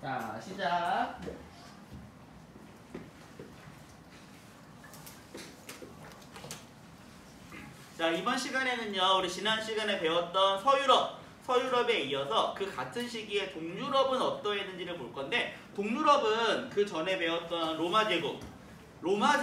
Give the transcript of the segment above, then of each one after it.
자, 시작. 자, 이번 시간에는요, 우리 지난 시간에 배웠던 서유럽에 이어서 그 같은 시기에 동유럽은 어떠했는지를 볼 건데, 동유럽은 그 전에 배웠던 로마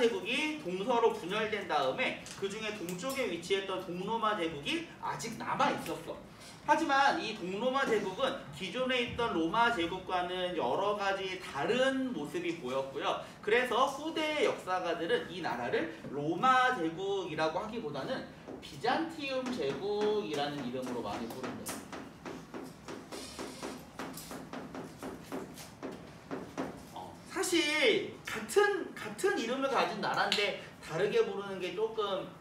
제국이 동서로 분열된 다음에 그 중에 동쪽에 위치했던 동로마 제국이 아직 남아 있었어. 하지만 이 동로마 제국은 기존에 있던 로마 제국과는 여러 가지 다른 모습이 보였고요. 그래서 후대의 역사가들은 이 나라를 로마 제국이라고 하기보다는 비잔티움 제국이라는 이름으로 많이 부릅니다. 사실 같은 이름을 가진 나라인데 다르게 부르는 게 조금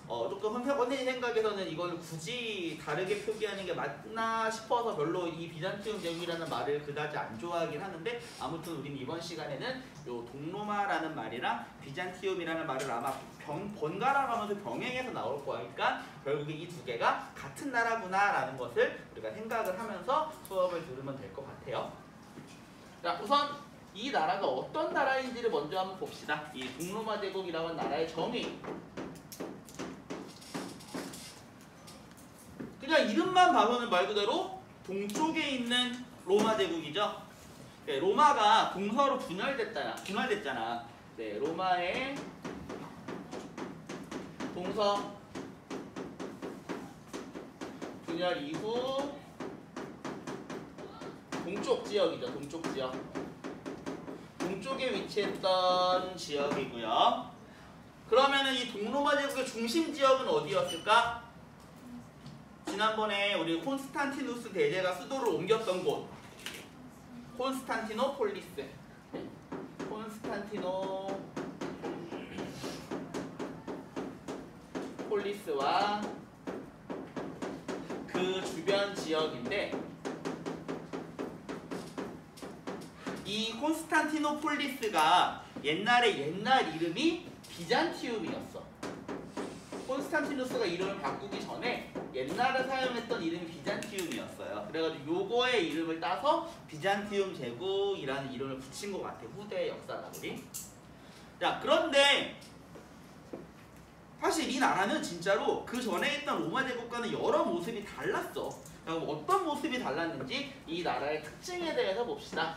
헌세건의 생각에서는 이걸 굳이 다르게 표기하는 게 맞나 싶어서 별로 이 비잔티움 제국이라는 말을 그다지 안 좋아하긴 하는데, 아무튼 우린 이번 시간에는 요 동로마라는 말이랑 비잔티움이라는 말을 아마 번갈아 가면서 병행해서 나올 거니까 결국에 이 두 개가 같은 나라구나 라는 것을 우리가 생각을 하면서 수업을 들으면 될 것 같아요. 자, 우선 이 나라가 어떤 나라인지를 먼저 한번 봅시다. 이 동로마 제국이라고 하는 나라의 정의. 그냥 이름만 봐서는 말 그대로 동쪽에 있는 로마 제국이죠. 네, 로마가 동서로 분열됐잖아. 네, 로마의 동서 분열 이후 동쪽 지역이죠. 동쪽 지역. 동쪽에 위치했던 지역이고요. 그러면은 이 동로마 제국의 중심 지역은 어디였을까? 지난번에 우리 콘스탄티누스 대제가 수도를 옮겼던 곳, 콘스탄티노폴리스. 콘스탄티노폴리스와 그 주변 지역인데, 이 콘스탄티노폴리스가 옛날 이름이 비잔티움이었어. 콘스탄티누스가 이름을 바꾸기 전에 옛날에 사용했던 이름이 비잔티움이었어요. 그래가지고 요거의 이름을 따서 비잔티움 제국이라는 이름을 붙인 것 같아요. 후대의 역사가들이. 자, 그런데 사실 이 나라는 진짜로 그 전에 있던 로마 제국과는 여러 모습이 달랐어. 그럼 어떤 모습이 달랐는지 이 나라의 특징에 대해서 봅시다.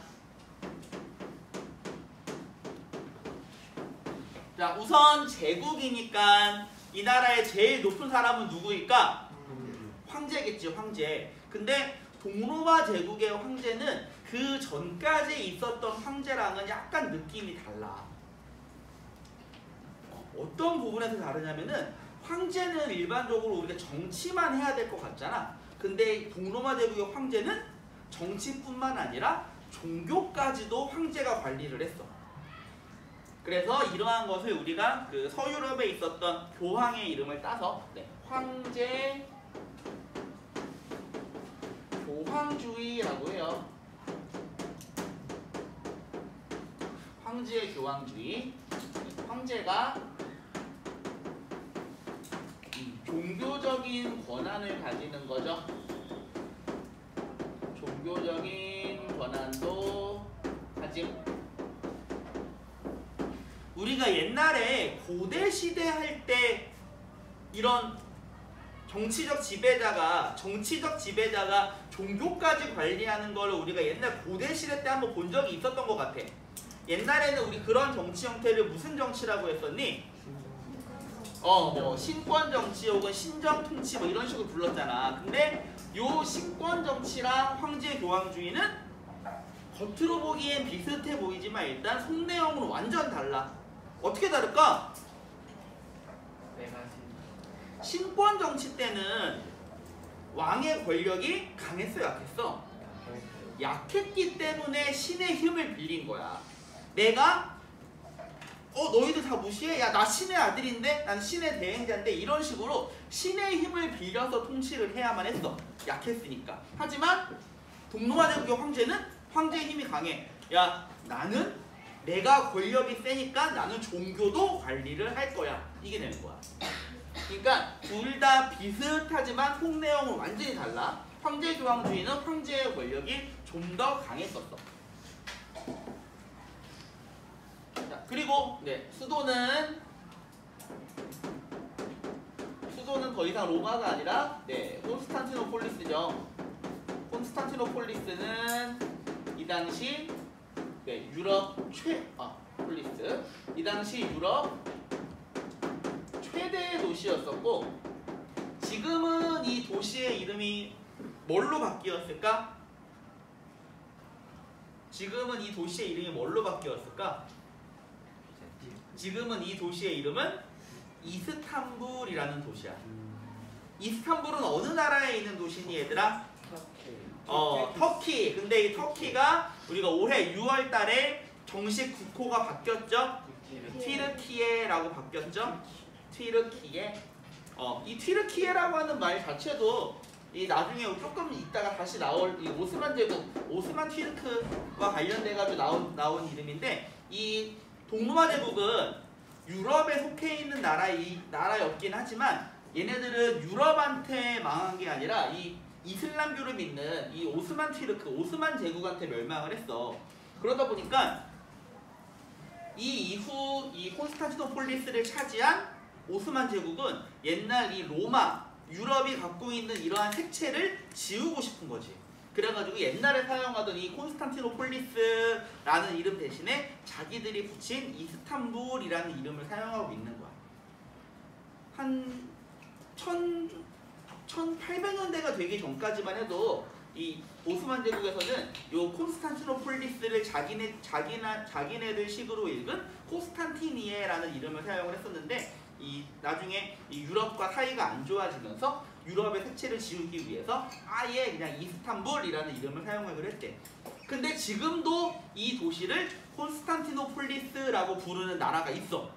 자, 우선 제국이니까 이 나라의 제일 높은 사람은 누구일까? 황제겠지, 황제. 근데 동로마 제국의 황제는 그 전까지 있었던 황제랑은 약간 느낌이 달라. 어떤 부분에서 다르냐면은, 황제는 일반적으로 우리가 정치만 해야 될 것 같잖아. 근데 동로마 제국의 황제는 정치뿐만 아니라 종교까지도 황제가 관리를 했어. 그래서 이러한 것을 우리가 그 서유럽에 있었던 교황의 이름을 따서 황제 교황주의라고 해요. 황제의 교황주의. 황제가 종교적인 권한을 가지는 거죠. 종교적인 권한도 가짐. 우리가 옛날에 고대 시대 할 때 이런 정치적 지배자가 종교까지 관리하는 걸 우리가 옛날 고대 시대 때 한번 본 적이 있었던 것 같아. 옛날에는 우리 그런 정치 형태를 무슨 정치라고 했었니? 뭐 신권 정치 혹은 신정 통치 뭐 이런 식으로 불렀잖아. 근데 요 신권 정치랑 황제 교황주의는 겉으로 보기엔 비슷해 보이지만 일단 속내용은 완전 달라. 어떻게 다를까? 신권 정치 때는 왕의 권력이 강했어, 약했어? 약했기 때문에 신의 힘을 빌린 거야. 내가 너희들 다 무시해? 야, 나 신의 아들인데? 난 신의 대행자인데? 이런 식으로 신의 힘을 빌려서 통치를 해야만 했어. 약했으니까. 하지만 동로마 제국의 황제는 황제의 힘이 강해. 야, 나는 내가 권력이 세니까 나는 종교도 관리를 할 거야. 이게 되는 거야. 그러니까 둘 다 비슷하지만 속 내용은 완전히 달라. 황제 교황주의는 황제의 권력이 좀 더 강했었어. 자, 그리고 네, 수도는 더 이상 로마가 아니라 네, 콘스탄티노폴리스죠. 콘스탄티노폴리스는 이 당시 네, 유럽 폴리스 이 당시 유럽 최대의 도시였었고, 지금은 이 도시의 이름이 뭘로 바뀌었을까? 지금은 이 도시의 이름이 뭘로 바뀌었을까? 지금은 이 도시의 이름은 이스탄불이라는 도시야. 이스탄불은 어느 나라에 있는 도시니 얘들아? 터키. 근데 이 터키가 우리가 올해 6월 달에 정식 국호가 바뀌었죠? 튀르키예라고 바뀌었죠? 튀르키예. 이 튀르키예라고 하는 말 자체도 이 나중에 조금 있다가 다시 나올 이 오스만 제국, 오스만 튀르크와 관련돼가지고 나온 이름인데, 이 동로마 제국은 유럽에 속해 있는 나라였긴 하지만 얘네들은 유럽한테 망한 게 아니라 이 이슬람교를 믿는 이 오스만 튀르크, 오스만 제국한테 멸망을 했어. 그러다 보니까 이 이후 이 콘스탄티노폴리스를 차지한 오스만 제국은 옛날 이 로마, 유럽이 갖고 있는 이러한 색채를 지우고 싶은 거지. 그래가지고 옛날에 사용하던 이 콘스탄티노폴리스라는 이름 대신에 자기들이 붙인 이스탄불이라는 이름을 사용하고 있는 거야. 한 1800년대가 되기 전까지만 해도 이 오스만 제국에서는 요 콘스탄티노폴리스를 자기네들 식으로 읽은 코스탄티니에라는 이름을 사용을 했었는데, 이 나중에 이 유럽과 사이가 안 좋아지면서 유럽의 색채를 지우기 위해서 아예 그냥 이스탄불이라는 이름을 사용하기로 했대. 근데 지금도 이 도시를 콘스탄티노폴리스라고 부르는 나라가 있어.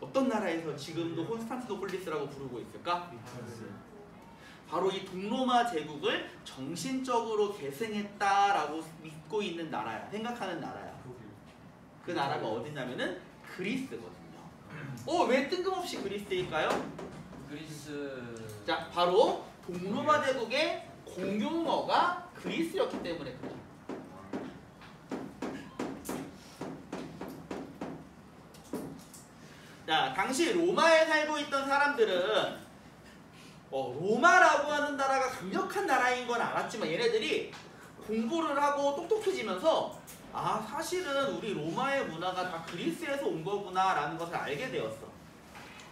어떤 나라에서 지금도 콘스탄티노폴리스라고 부르고 있을까? 바로 이 동로마 제국을 정신적으로 계승했다라고 믿고 있는 나라야. 생각하는 나라야. 그 나라가 어디냐면은 그리스거든요. 왜 뜬금없이 그리스일까요? 자, 바로 동로마 제국의 공용어가 그리스였기 때문에 그래요. 자, 당시 로마에 살고 있던 사람들은 로마라고 하는 나라가 강력한 나라인 건 알았지만 얘네들이 공부를 하고 똑똑해지면서 사실은 우리 로마의 문화가 다 그리스에서 온 거구나 라는 것을 알게 되었어.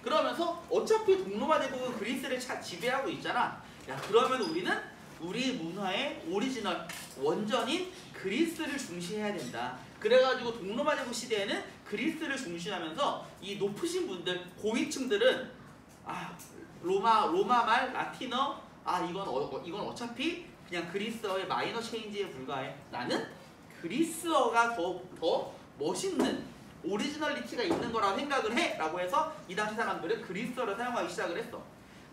그러면서 어차피 동로마 제국은 그리스를 지배하고 있잖아. 그러면 우리는 우리 문화의 오리지널, 원전인 그리스를 중시해야 된다. 그래가지고 동로마 제국 시대에는 그리스를 중시하면서 이 높으신 분들, 고위층들은 로마 말, 라틴어, 이건 어차피 그냥 그리스어의 마이너 체인지에 불과해. 나는 그리스어가 더 멋있는 오리지널리티가 있는 거라고 생각을 해! 라고 해서 이 당시 사람들은 그리스어를 사용하기 시작을 했어.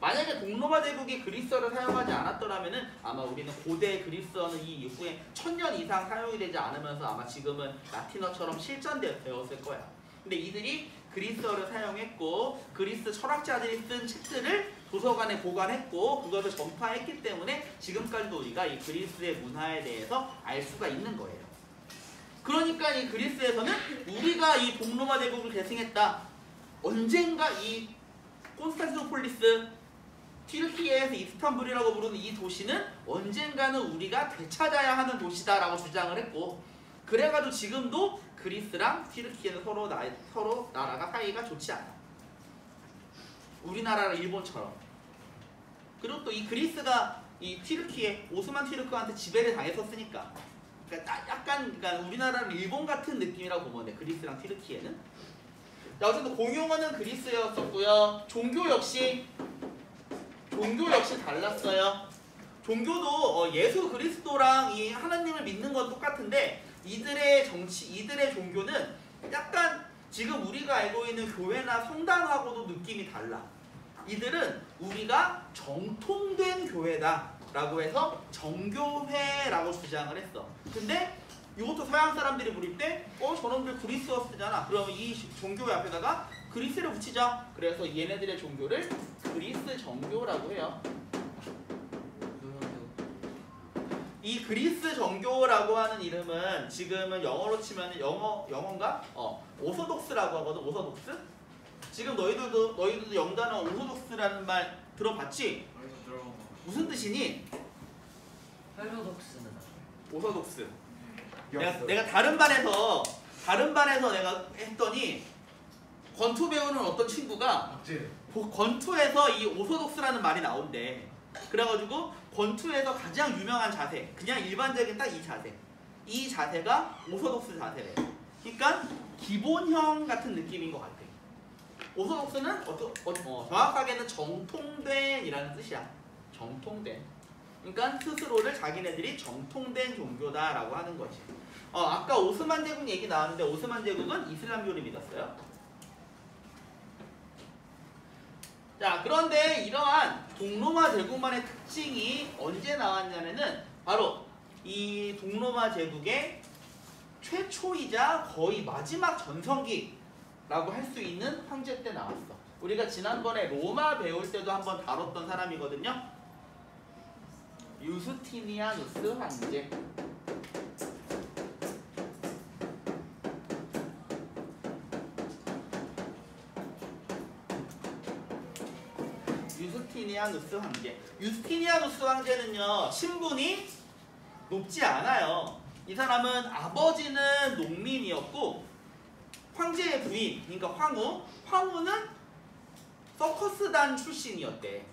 만약에 동로마 제국이 그리스어를 사용하지 않았더라면은 아마 우리는 고대 그리스어는 이 이후에 1000년 이상 사용이 되지 않으면서 아마 지금은 라틴어처럼 실전되었을 거야. 근데 이들이 그리스어를 사용했고 그리스 철학자들이 쓴 책들을 도서관에 보관했고 그것을 전파했기 때문에 지금까지도 우리가 이 그리스의 문화에 대해서 알 수가 있는 거예요. 그러니까 이 그리스에서는 우리가 이 동로마 제국을 계승했다. 언젠가 이 콘스탄티노폴리스, 튀르키예에서 이스탄불이라고 부르는 이 도시는 언젠가는 우리가 되찾아야 하는 도시다라고 주장을 했고, 그래가지고 지금도 그리스랑 튀르키예는 서로 나라가 사이가 좋지 않아. 우리나라랑 일본처럼. 그리고 또 이 그리스가 이 튀르키예, 오스만 튀르크한테 지배를 당했었으니까. 그러니까 약간 우리나라는 일본 같은 느낌이라고 보면 돼. 그리스랑 튀르키예는. 자, 어쨌든 공용어는 그리스였었고요. 종교 역시 달랐어요. 종교도 예수 그리스도랑 이 하나님을 믿는 건 똑같은데 이들의 종교는 약간 지금 우리가 알고 있는 교회나 성당하고도 느낌이 달라. 이들은 우리가 정통된 교회다 라고 해서 정교회라고 주장을 했어. 근데 이것도 서양 사람들이 부를 때 저놈들 그리스어 쓰잖아. 그러면 이 종교회 앞에다가 그리스를 붙이자. 그래서 얘네들의 종교를 그리스 정교라고 해요. 이 그리스 정교라고 하는 이름은 지금은 영어로 치면 영어인가? 오소독스라고 하거든. 오소독스? 지금 너희들도 영단어 오소독스라는 말 들어봤지? 무슨 뜻이니? 헤로독스는 오소독스. 내가 다른 반에서 내가 했더니 권투 배우는 어떤 친구가 권투에서 이 오소독스라는 말이 나온대. 그래가지고 권투에서 가장 유명한 자세, 그냥 일반적인 딱 이 자세가 오소독스 자세래. 그러니까 기본형 같은 느낌인 것 같아. 오소독스는 정확하게는 정통된이라는 뜻이야. 정통된. 그러니까 스스로를 자기네들이 정통된 종교다라고 하는 거지. 아까 오스만 제국 얘기 나왔는데 오스만 제국은 이슬람교를 믿었어요. 자, 그런데 이러한 동로마 제국만의 특징이 언제 나왔냐면은 바로 이 동로마 제국의 최초이자 거의 마지막 전성기라고 할 수 있는 황제 때 나왔어. 우리가 지난번에 로마 배울 때도 한번 다뤘던 사람이거든요. 유스티니아누스 황제. 유스티니아누스 황제는요, 신분이 높지 않아요. 이 사람은 아버지는 농민이었고 황제의 부인, 그러니까 황후는 서커스단 출신이었대.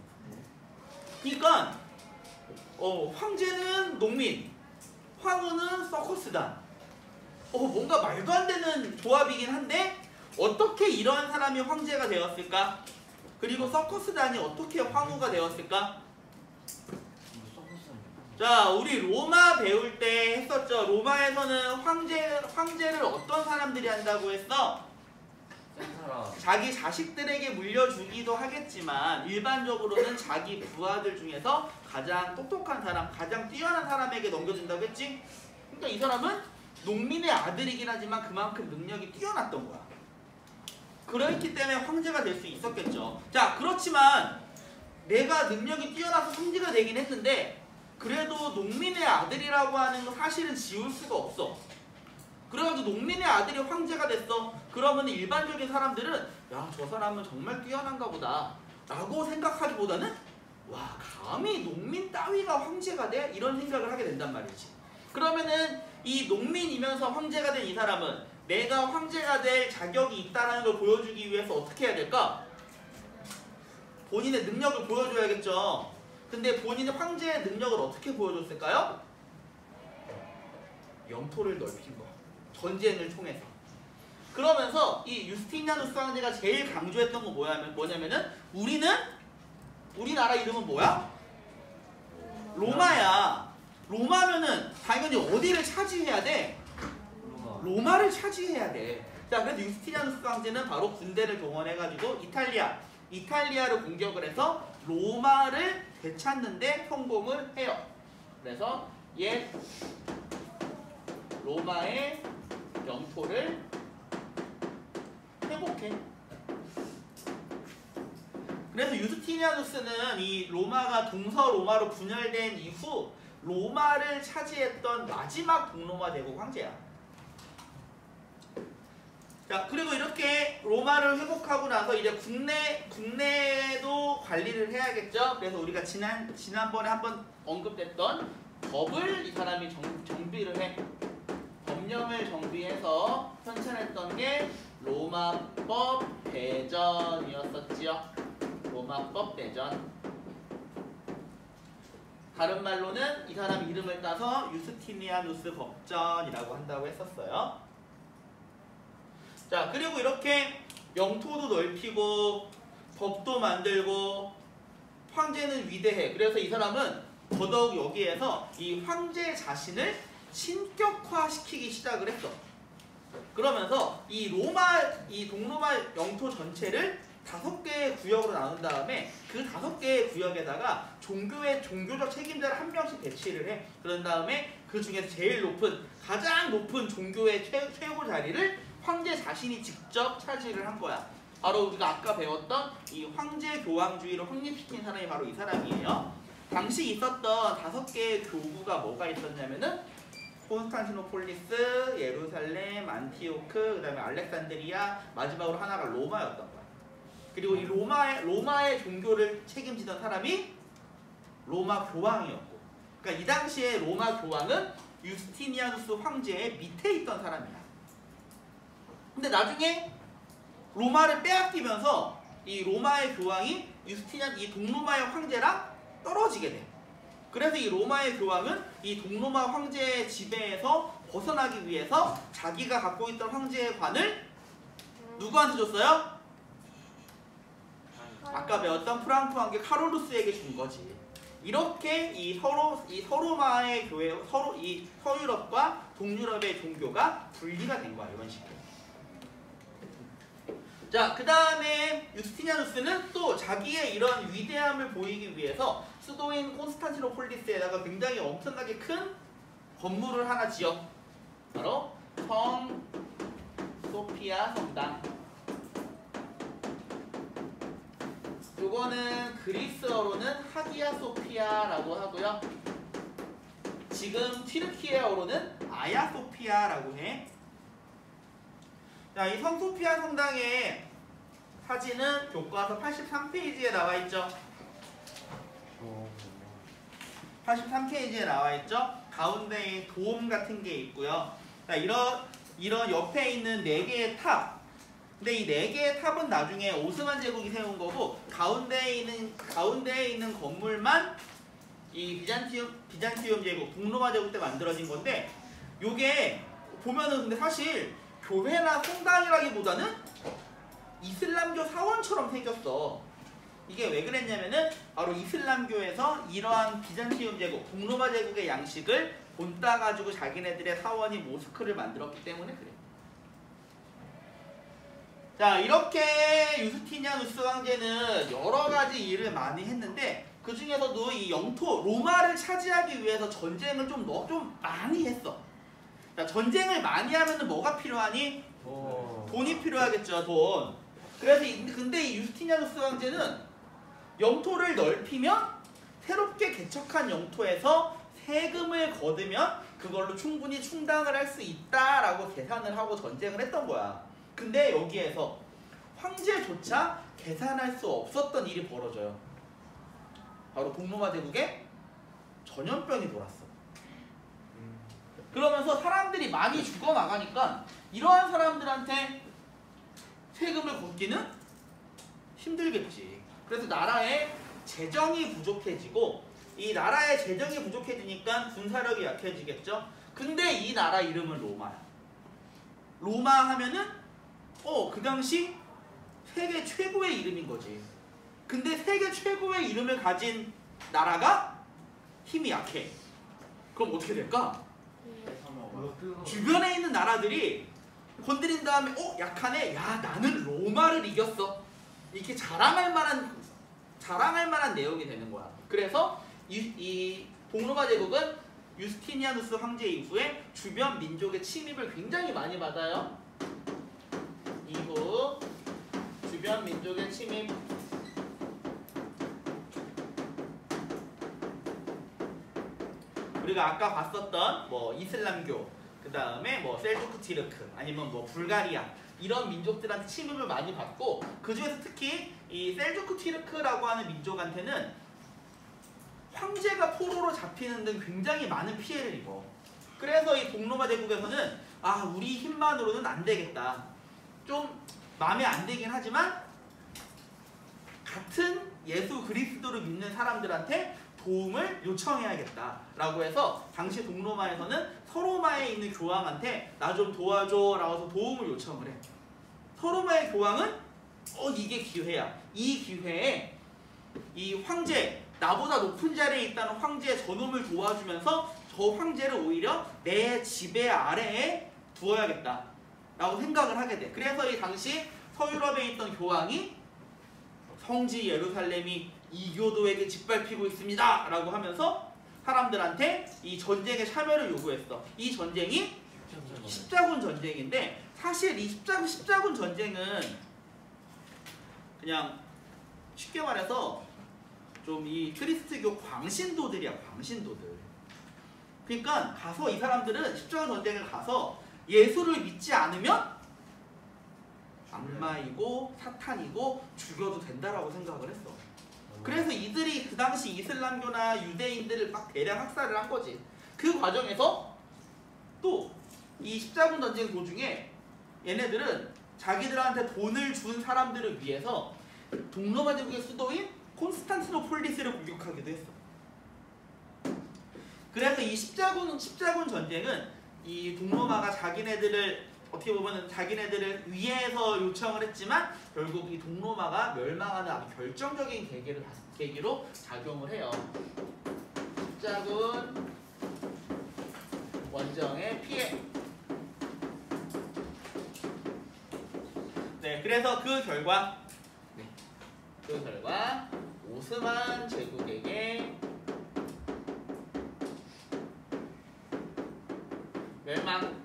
그러니까 황제는 농민, 황후는 서커스단. 뭔가 말도 안 되는 조합이긴 한데 어떻게 이런 사람이 황제가 되었을까? 그리고 서커스단이 어떻게 황후가 되었을까? 자, 우리 로마 배울 때 했었죠. 로마에서는 황제를 어떤 사람들이 한다고 했어? 자기 자식들에게 물려주기도 하겠지만 일반적으로는 자기 부하들 중에서 가장 똑똑한 사람, 가장 뛰어난 사람에게 넘겨준다고 했지? 그러니까 이 사람은 농민의 아들이긴 하지만 그만큼 능력이 뛰어났던 거야. 그렇기 때문에 황제가 될 수 있었겠죠. 자, 그렇지만 내가 능력이 뛰어나서 황제가 되긴 했는데 그래도 농민의 아들이라고 하는 건 사실은 지울 수가 없어. 그래가지고 농민의 아들이 황제가 됐어. 그러면 일반적인 사람들은 야, 저 사람은 정말 뛰어난가 보다 라고 생각하기보다는 와, 감히 농민 따위가 황제가 돼? 이런 생각을 하게 된단 말이지. 그러면은 이 농민이면서 황제가 된 이 사람은 내가 황제가 될 자격이 있다는 걸 보여주기 위해서 어떻게 해야 될까? 본인의 능력을 보여줘야겠죠. 근데 본인의 황제의 능력을 어떻게 보여줬을까요? 영토를 넓힌 거. 전쟁을 통해서. 그러면서 이 유스티니아누스 황제가 제일 강조했던 건 뭐냐면은 우리나라 이름은 뭐야? 로마야. 로마면은 당연히 어디를 차지해야 돼? 로마를 차지해야 돼. 자, 그래서 유스티니아누스 황제는 바로 군대를 동원해가지고 이탈리아를 공격을 해서 로마를 되찾는데 성공을 해요. 그래서 옛 로마의 영토를 회복해. 그래서 유스티니아누스는 이 로마가 동서로마로 분열된 이후 로마를 차지했던 마지막 동로마 제국 황제야. 자, 그리고 이렇게 로마를 회복하고 나서 이제 국내도 관리를 해야겠죠. 그래서 우리가 지난번에 한번 언급됐던 법을 이 사람이 정비를 해. 법령을 정비해서 편찬했던 게 로마법 대전이었었지요. 로마법 대전. 다른 말로는 이 사람 이름을 따서 유스티니아누스 법전이라고 한다고 했었어요. 자, 그리고 이렇게 영토도 넓히고 법도 만들고 황제는 위대해. 그래서 이 사람은 더더욱 여기에서 이 황제 자신을 신격화시키기 시작을 했어. 그러면서 이 동로마 영토 전체를 5개의 구역으로 나눈 다음에 그 5개의 구역에다가 종교적 책임자를 한 명씩 배치를 해. 그런 다음에 그 중에서 가장 높은 종교의 최고 자리를 황제 자신이 직접 차지를 한 거야. 바로 우리가 아까 배웠던 이 황제 교황주의를 확립시킨 사람이 바로 이 사람이에요. 당시 있었던 5개의 교구가 뭐가 있었냐면은 콘스탄티노폴리스, 예루살렘, 안티오크, 그다음에 알렉산드리아, 마지막으로 하나가 로마였던 거야. 그리고 이 로마의 종교를 책임지던 사람이 로마 교황이었고, 그러니까 이 당시에 로마 교황은 유스티니아누스 황제의 밑에 있던 사람이야. 근데 나중에 로마를 빼앗기면서 이 로마의 교황이 이 동로마의 황제랑 떨어지게 돼. 그래서 이 로마의 교황은 이 동로마 황제의 지배에서 벗어나기 위해서 자기가 갖고 있던 황제의 관을 누구한테 줬어요? 아까 배웠던 프랑크 왕계 카롤루스에게 준 거지. 이렇게 이 서로마의 교회, 이 서유럽과 동유럽의 종교가 분리가 된 거야. 이런 식으로. 자, 그 다음에 유스티니아누스는 또 자기의 이런 위대함을 보이기 위해서 수도인 콘스탄티노폴리스에다가 굉장히 엄청나게 큰 건물을 하나 지었. 바로 성 소피아 성당. 요거는 그리스어로는 하기야 소피아라고 하고요. 지금 튀르키예어로는 아야 소피아라고 해. 자, 이 성소피아 성당의 사진은 교과서 83페이지에 나와 있죠. 83페이지에 나와 있죠. 가운데에 도움 같은 게 있고요. 자, 이런 옆에 있는 4개의 탑. 근데 이 4개의 탑은 나중에 오스만 제국이 세운 거고, 가운데에 있는 건물만 이 비잔티움 제국, 동로마 제국 때 만들어진 건데, 요게 보면은 근데 사실 교회나 성당이라기보다는 이슬람교 사원처럼 생겼어. 이게 왜 그랬냐면은 바로 이슬람교에서 이러한 비잔티움 제국, 동로마 제국의 양식을 본따 가지고 자기네들의 사원이 모스크를 만들었기 때문에 그래. 자, 이렇게 유스티니아누스 황제는 여러 가지 일을 많이 했는데, 그 중에서도 이 영토 로마를 차지하기 위해서 전쟁을 좀 많이 했어. 자, 전쟁을 많이 하면은 뭐가 필요하니? 돈이 필요하겠죠, 돈. 그래서 근데 이 유스티니아누스 황제는 영토를 넓히면 새롭게 개척한 영토에서 세금을 거두면 그걸로 충분히 충당을 할 수 있다라고 계산을 하고 전쟁을 했던 거야. 근데 여기에서 황제조차 계산할 수 없었던 일이 벌어져요. 바로 동로마 제국에 전염병이 돌았어. 그러면서 사람들이 많이 죽어나가니까 이러한 사람들한테 세금을 걷기는 힘들겠지. 그래서 나라의 재정이 부족해지고, 이 나라의 재정이 부족해지니까 군사력이 약해지겠죠. 근데 이 나라 이름은 로마야. 로마 하면은 그 당시 세계 최고의 이름인 거지. 근데 세계 최고의 이름을 가진 나라가 힘이 약해. 그럼 어떻게 될까? 주변에 있는 나라들이 건드린 다음에 약하네. 야, 나는 로마를 이겼어. 이렇게 자랑할 만한 내용이 되는 거야. 그래서 이 동로마 제국은 유스티니아누스 황제 이후에 주변 민족의 침입을 굉장히 많이 받아요. 이후 주변 민족의 침입, 우리가 아까 봤었던 뭐 이슬람교, 그 다음에 뭐 셀주크 티르크, 아니면 뭐 불가리아, 이런 민족들한테 침입을 많이 받고, 그 중에서 특히 이 셀주크 티르크라고 하는 민족한테는 황제가 포로로 잡히는 등 굉장히 많은 피해를 입어. 그래서 이 동로마 제국에서는 우리 힘만으로는 안 되겠다. 좀 마음에 안 들긴 하지만 같은 예수 그리스도를 믿는 사람들한테 도움을 요청해야겠다라고 해서 당시 동로마에서는 서로마에 있는 교황한테 나 좀 도와줘 라고 해서 도움을 요청을 해. 서로마의 교황은 이게 기회야. 이 기회에 이 황제, 나보다 높은 자리에 있다는 황제의 저놈을 도와주면서 저 황제를 오히려 내 지배 아래에 두어야겠다 라고 생각을 하게 돼. 그래서 이 당시 서유럽에 있던 교황이 성지 예루살렘이 이교도에게 짓밟히고 있습니다 라고 하면서 사람들한테 이 전쟁에 참여를 요구했어. 이 전쟁이 십자군 전쟁인데, 사실 이 십자군 전쟁은 그냥 쉽게 말해서 좀 이 크리스트교 광신도들이야, 광신도들. 그러니까 가서 이 사람들은 십자가 전쟁을 가서 예수를 믿지 않으면 악마이고 사탄이고 죽여도 된다라고 생각을 했어. 그래서 이들이 그 당시 이슬람교나 유대인들을 막 대량 학살을 한 거지. 그 과정에서 또 이 십자군 전쟁 도중에 얘네들은 자기들한테 돈을 준 사람들을 위해서 동로마 제국의 수도인 콘스탄티노폴리스를 공격하기도 했어. 그래서 이 십자군 전쟁은 이 동로마가 자기네들을 어떻게 보면 자기네들을 위해서 요청을 했지만 결국 이 동로마가 멸망하는 아주 결정적인 계기로 작용을 해요. 십자군 원정의 피해. 네, 그래서 그 결과 오스만 제국에게 멸망.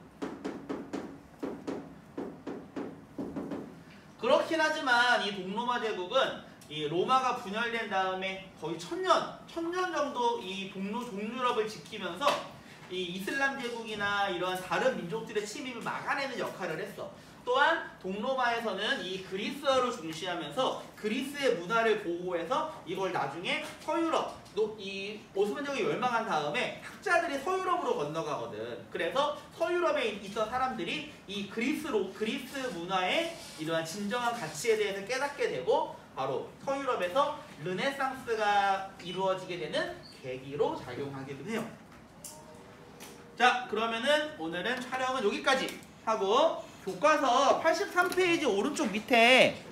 그렇긴 하지만 이 동로마 제국은 이 로마가 분열된 다음에 거의 1000년 정도 이 동유럽을 지키면서 이 이슬람 제국이나 이런 다른 민족들의 침입을 막아내는 역할을 했어. 또한 동로마에서는 이 그리스어를 중시하면서 그리스의 문화를 보호해서 이걸 나중에 서유럽, 이 오스만 제국이 멸망한 다음에 학자들이 서유럽으로 건너가거든. 그래서 서유럽에 있던 사람들이 이 그리스 문화의 이러한 진정한 가치에 대해서 깨닫게 되고 바로 서유럽에서 르네상스가 이루어지게 되는 계기로 작용하기도 해요. 자, 그러면은 오늘은 촬영은 여기까지 하고 교과서 83페이지 오른쪽 밑에